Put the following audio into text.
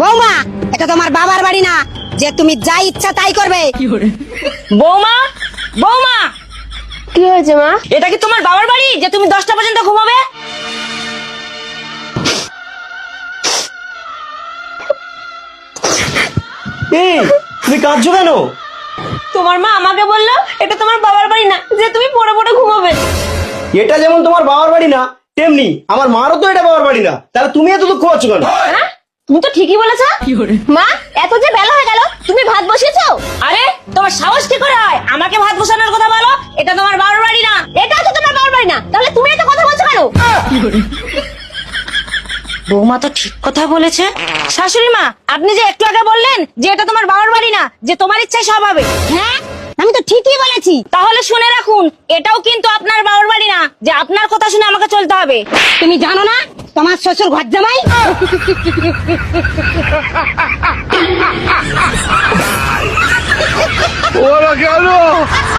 বৌমা, এটা তোমার বাবার বাড়ি না যে তুমি যা ইচ্ছা তাই করবে। বৌমা, বৌমা, কি হয়েছে মা? এটা কি তোমার বাবার বাড়ি যে তুমি 10টা পর্যন্ত ঘুমাবে? এই তুমি কাঁদছো কেন? তোমার মা আমাকে বললো এটা তোমার বাবার বাড়ি না যে তুমি পড়ে পড়ে ঘুমাবে। এটা যেমন তোমার বাবার বাড়ি না তেমনি আমার মারও তো এটা বাবার বাড়ি না, তাহলে তুমি এত দুঃখ পাচ্ছ কেন? হ্যাঁ, তুমি তো ঠিকই বলেছো। মা, এত যে বেলা হয়ে গেল, তুমি ভাত বসিয়েছো? আরে তোমার সাহস কি করে হয় আমাকে ভাত বসানোর কথা বলো? এটা তোমার বাবার বাড়ি না। এটা তো তোমার বাবার বাড়ি না, তাহলে তুমি এত কথা বলছো কেন? বৌমা তো ঠিক কথা বলেছে। শাশুড়ি মা, আপনি যে একটু আগে বললেন যে এটা তোমার বাবার বাড়ি না, যে তোমার ইচ্ছায় সব হবে। হ্যাঁ, আমি তো ঠিকই বলেছি। তাহলে শুনে রাখুন, এটাও কিন্তু আপনার বাবার বাড়ি না যে আপনার কথা শুনে আমাকে চলতে হবে। তুমি জানো না তোমার শ্বশুর ঘর জামাই? ওরা কেন